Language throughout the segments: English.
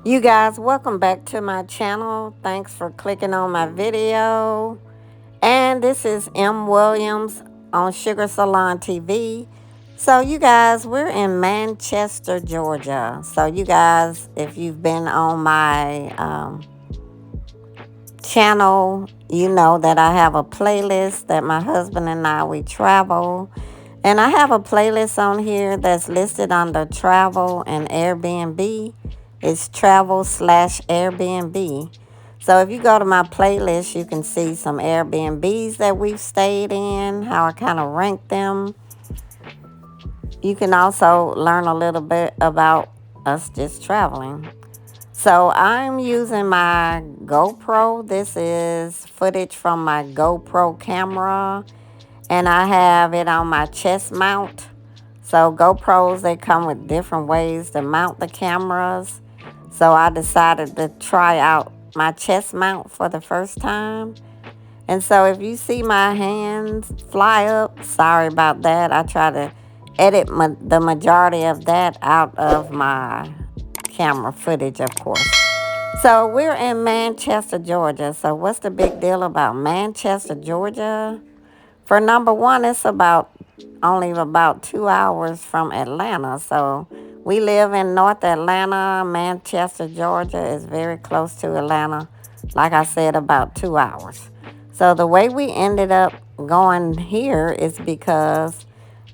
You guys, welcome back to my channel. Thanks for clicking on my video. And this is M. Williams on Sugar Salon TV. So, you guys, we're in Manchester, Georgia. So, you guys, if you've been on my channel, you know that I have a playlist that my husband and we travel. And I have a playlist on here that's listed under travel and Airbnb. It's travel slash Airbnb. So if you go to my playlist, you can see some Airbnbs that we've stayed in, how I kind of rank them. You can also learn a little bit about us just traveling. So I'm using my GoPro. This is footage from my GoPro camera, and I have it on my chest mount. So GoPros, they come with different ways to mount the cameras. So I decided to try out my chest mount for the first time. And so if you see my hands fly up, sorry about that. I try to edit the majority of that out of my camera footage, of course. So we're in Manchester, Georgia. So what's the big deal about Manchester, Georgia? For number one, it's only about 2 hours from Atlanta. So we live in North Atlanta. Manchester, Georgia is very close to Atlanta. Like I said, about 2 hours. So the way we ended up going here is because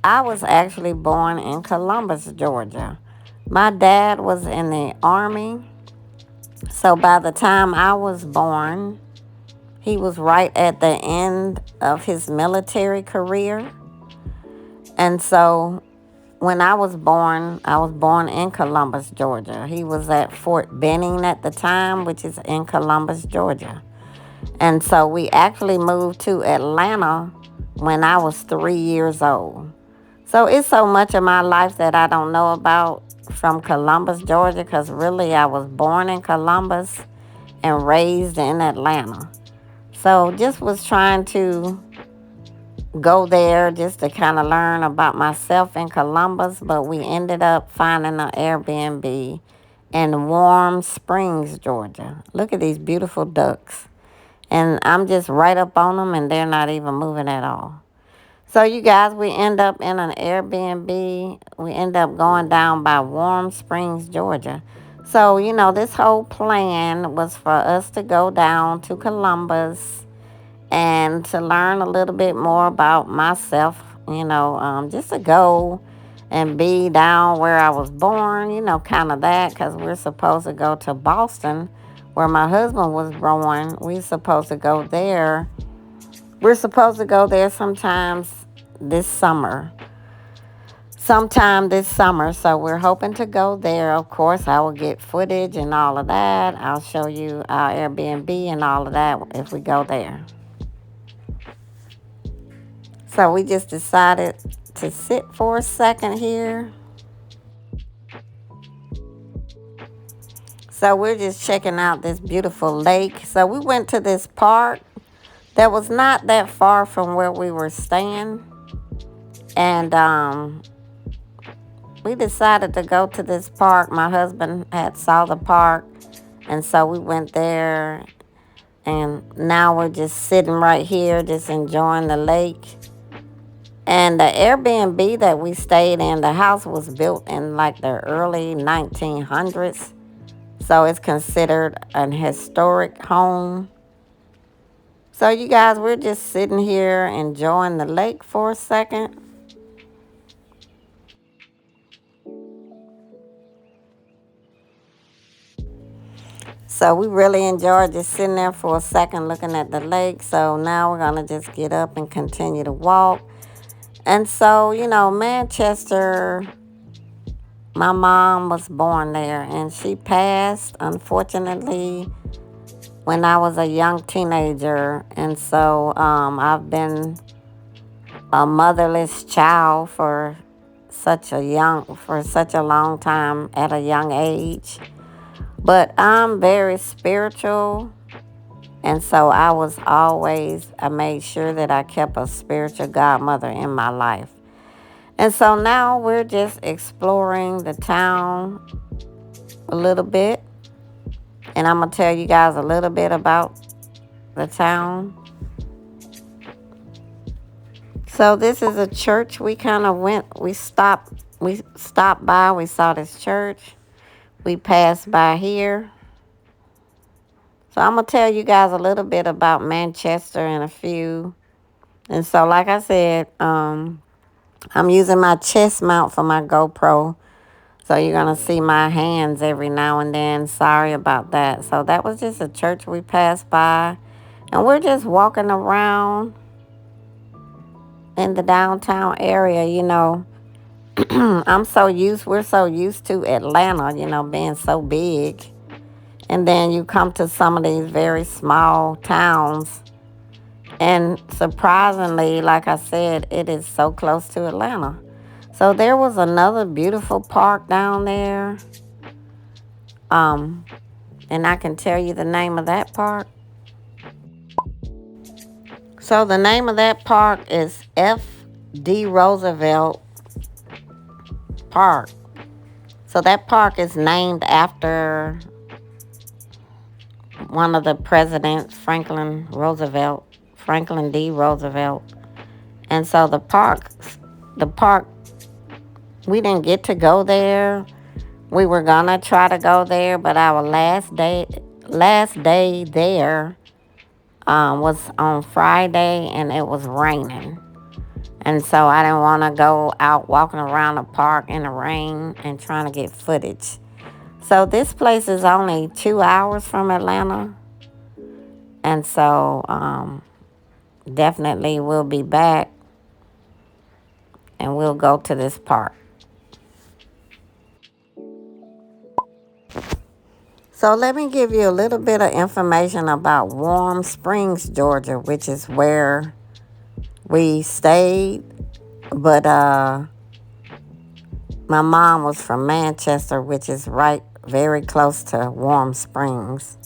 I was actually born in Columbus, Georgia. My dad was in the Army. So by the time I was born, he was right at the end of his military career. And so when I was born in Columbus, Georgia. He was at Fort Benning at the time, which is in Columbus, Georgia. And so we actually moved to Atlanta when I was 3 years old. So it's so much of my life that I don't know about from Columbus, Georgia, because really I was born in Columbus and raised in Atlanta. So just was trying to go there just to kind of learn about myself in Columbus, but we ended up finding an Airbnb in Warm Springs, Georgia. Look at these beautiful ducks. And I'm just right up on them, and they're not even moving at all. So, you guys, we end up in an Airbnb. We end up going down by Warm Springs, Georgia. So, this whole plan was for us to go down to Columbus and to learn a little bit more about myself, just to go and be down where I was born, kind of that, because we're supposed to go to Boston, where my husband was born. We're supposed to go there. We're supposed to go there sometime this summer. So we're hoping to go there. Of course, I will get footage and all of that. I'll show you our Airbnb and all of that if we go there. So we just decided to sit for a second here. So we're just checking out this beautiful lake. So we went to this park that was not that far from where we were staying. And we decided to go to this park. My husband had saw the park. And so we went there. And now we're just sitting right here, just enjoying the lake. And the Airbnb that we stayed in, the house was built in like the early 1900s. So it's considered an historic home. So you guys, we're just sitting here enjoying the lake for a second. So we really enjoyed just sitting there for a second looking at the lake. So now we're going to just get up and continue to walk. And so, Manchester, my mom was born there and she passed, unfortunately, when I was a young teenager. And so I've been a motherless child for such a long time at a young age. But I'm very spiritual. And so I made sure that I kept a spiritual godmother in my life. And so now we're just exploring the town a little bit. And I'm going to tell you guys a little bit about the town. So this is a church. We stopped by, we saw this church. We passed by here. So I'm going to tell you guys a little bit about Manchester and a few. And so like I said, I'm using my chest mount for my GoPro. So you're going to see my hands every now and then. Sorry about that. So that was just a church we passed by. And we're just walking around in the downtown area, we're so used to Atlanta, being so big. And then you come to some of these very small towns. And surprisingly, like I said, it is so close to Atlanta. So there was another beautiful park down there. And I can tell you the name of that park. So the name of that park is F.D. Roosevelt Park. So that park is named after one of the presidents, Franklin D. Roosevelt. And so the park, we didn't get to go there. We were gonna try to go there, but our last day there was on Friday, and it was raining. And so I didn't want to go out walking around the park in the rain and trying to get footage. So this place is only 2 hours from Atlanta. And so definitely we'll be back and we'll go to this park. So let me give you a little bit of information about Warm Springs, Georgia, which is where we stayed. But my mom was from Manchester, which is very close to Warm Springs.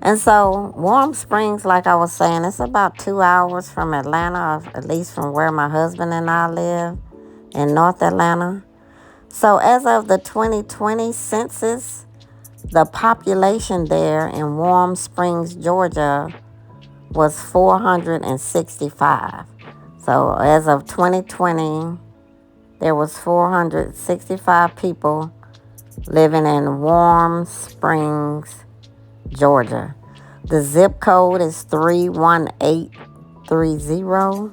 And so Warm Springs, like I was saying, it's about 2 hours from Atlanta, or at least from where my husband and I live in North Atlanta. So as of the 2020 census, the population there in Warm Springs, Georgia, was 465. So as of 2020, there was 465 people living in Warm Springs, Georgia. The zip code is 31830.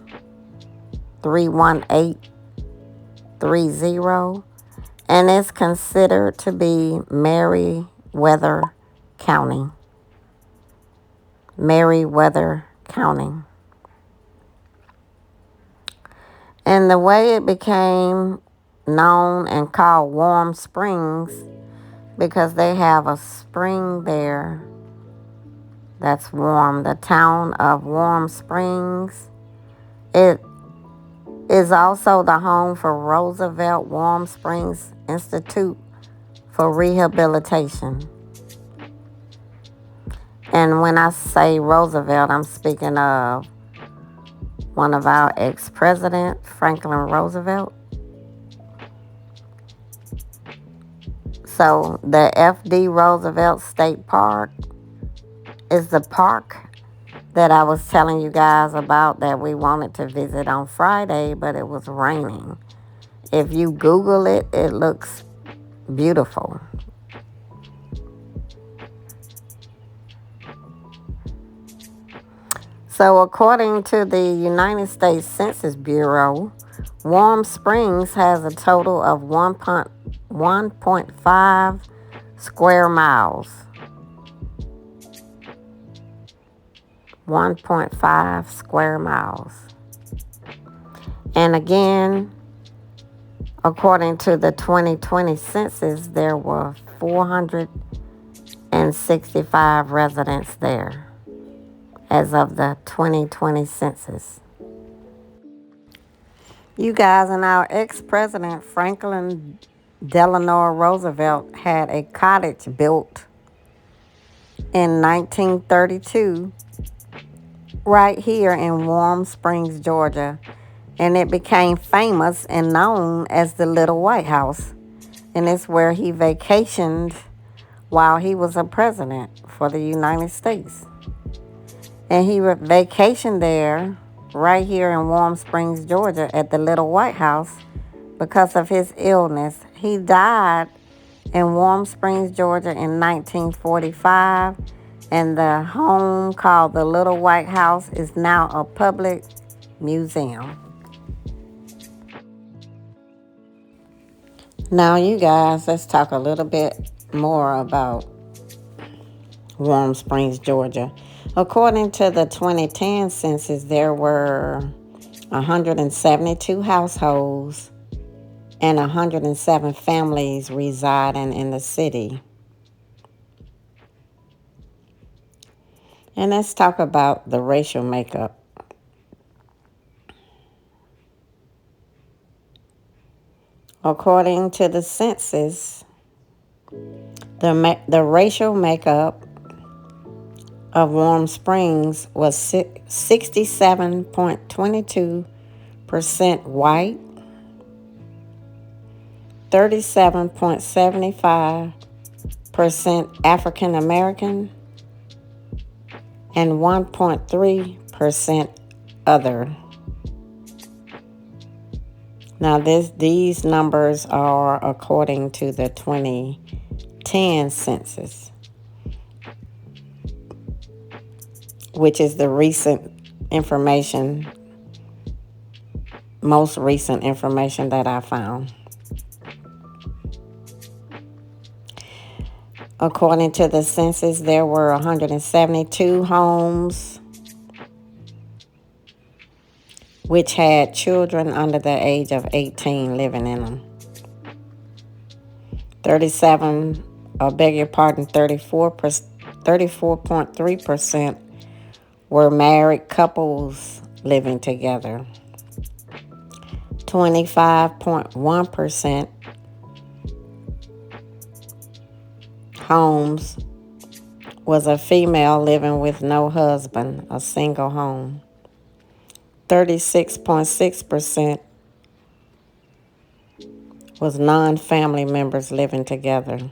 31830. And it's considered to be Meriwether County. Meriwether County. And the way it became known and called Warm Springs, because they have a spring there that's warm. The town of Warm Springs. It is also the home for Roosevelt Warm Springs Institute for Rehabilitation. And when I say Roosevelt, I'm speaking of one of our ex-presidents, Franklin Roosevelt. So the F.D. Roosevelt State Park is the park that I was telling you guys about that we wanted to visit on Friday, but it was raining. If you Google it, it looks beautiful. So according to the United States Census Bureau, Warm Springs has a total of 1.5 square miles. 1.5 square miles. And again, according to the 2020 census, there were 465 residents there as of the 2020 census. You guys, and our ex-president Franklin Delano Roosevelt had a cottage built in 1932 right here in Warm Springs, Georgia. And it became famous and known as the Little White House. And it's where he vacationed while he was a president for the United States. And he vacationed there right here in Warm Springs, Georgia at the Little White House because of his illness. He died in Warm Springs, Georgia in 1945, and the home called the Little White House is now a public museum. Now, you guys, let's talk a little bit more about Warm Springs, Georgia. According to the 2010 census, there were 172 households and 107 families residing in the city. And let's talk about the racial makeup. According to the census, the racial makeup of Warm Springs was 67.22% white, 37.75% African American, and 1.3% other. Now, these numbers are according to the 2010 census, which is the most recent information that I found. According to the census, there were 172 homes which had children under the age of 18 living in them. 34.3% were married couples living together. 25.1% homes was a female living with no husband, a single home. 36.6% was non-family members living together.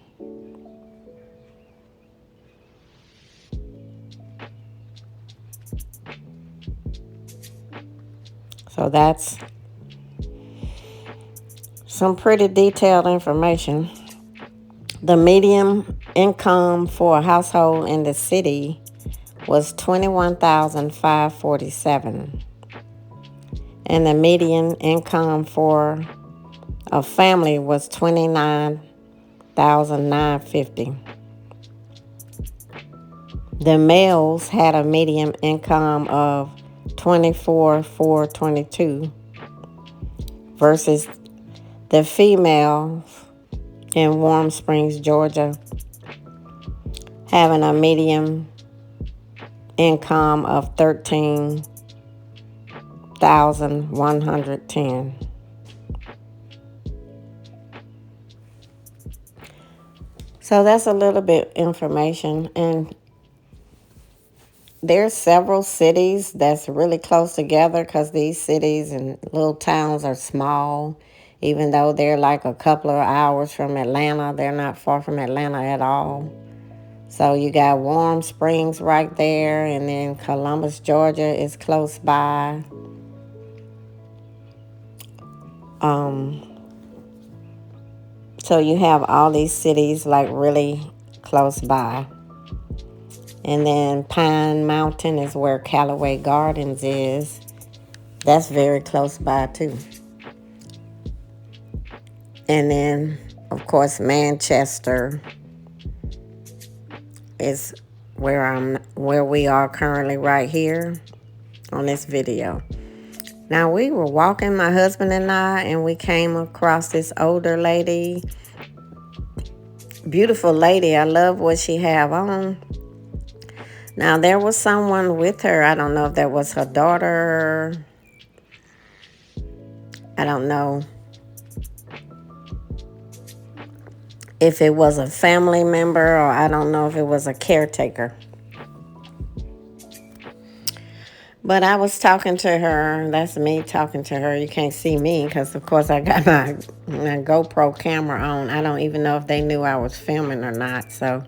So that's some pretty detailed information. The median income for a household in the city was $21,547. And the median income for a family was $29,950. The males had a median income of $24,422 versus the females in Warm Springs, Georgia, having a median income of $13,110. So that's a little bit information, and there's several cities that's really close together because these cities and little towns are small. Even though they're like a couple of hours from Atlanta, they're not far from Atlanta at all. So you got Warm Springs right there, and then Columbus, Georgia is close by. So you have all these cities like really close by. And then Pine Mountain is where Callaway Gardens is. That's very close by too. And then, of course, Manchester is where we are currently right here on this video. Now, we were walking, my husband and I, and we came across this older lady. Beautiful lady. I love what she have on. Now, there was someone with her. I don't know if that was her daughter. I don't know if it was a family member, or I don't know if it was a caretaker. But I was talking to her. That's me talking to her. You can't see me because, of course, I got my GoPro camera on. I don't even know if they knew I was filming or not. So,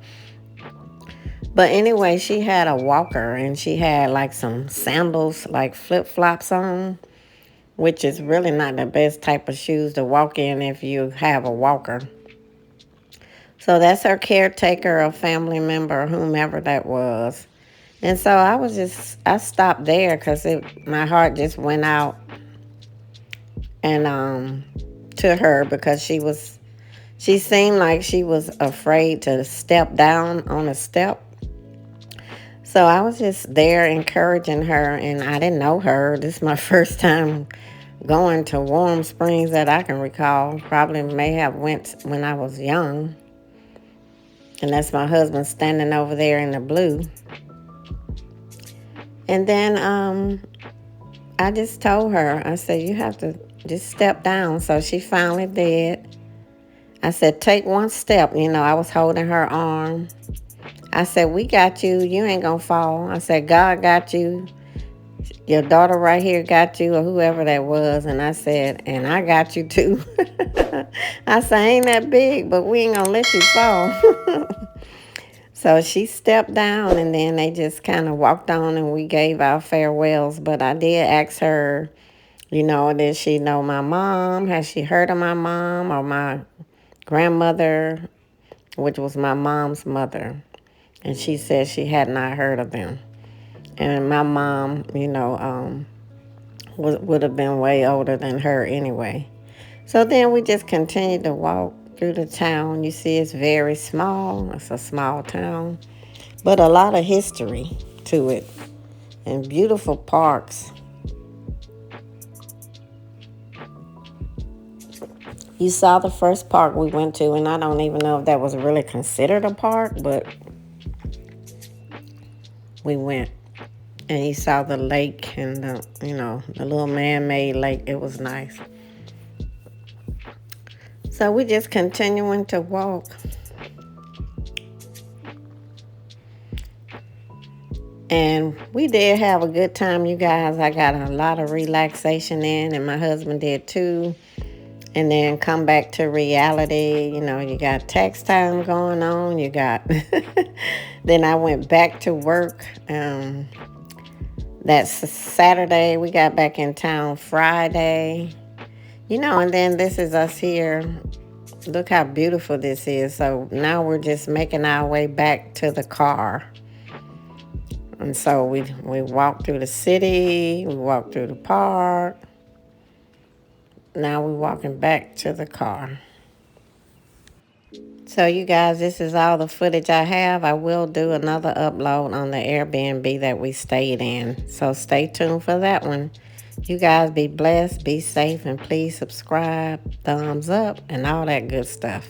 but anyway, she had a walker and she had like some sandals, like flip flops on, which is really not the best type of shoes to walk in if you have a walker. So that's her caretaker, a family member, whomever that was. And so I stopped there because my heart just went out and to her because she seemed like she was afraid to step down on a step. So I was just there encouraging her, and I didn't know her. This is my first time going to Warm Springs that I can recall. Probably may have went when I was young. And that's my husband standing over there in the blue. And then I just told her, I said, you have to just step down. So she finally did. I said, take one step. I was holding her arm. I said, we got you. You ain't going to fall. I said, God got you. Your daughter right here got you, or whoever that was. And I said, and I got you too. I said, I ain't that big, but we ain't going to let you fall. So she stepped down, and then they just kind of walked on, and we gave our farewells. But I did ask her, did she know my mom? Has she heard of my mom or my grandmother, which was my mom's mother? And she said she had not heard of them. And my mom, would have been way older than her anyway. So then we just continued to walk through the town. You see, it's very small. It's a small town, but a lot of history to it and beautiful parks. You saw the first park we went to, and I don't even know if that was really considered a park, but we went. And you saw the lake and the little man-made lake. It was nice. So we just continuing to walk. And we did have a good time, you guys. I got a lot of relaxation in, and my husband did too. And then come back to reality. You got tax time going on. You got... Then I went back to work. That's Saturday. We got back in town Friday. And then this is us here. Look how beautiful this is. So now we're just making our way back to the car. And so we walked through the city. We walked through the park. Now we're walking back to the car. So you guys, this is all the footage I have. I will do another upload on the Airbnb that we stayed in. So stay tuned for that one. You guys be blessed, be safe, and please subscribe, thumbs up, and all that good stuff.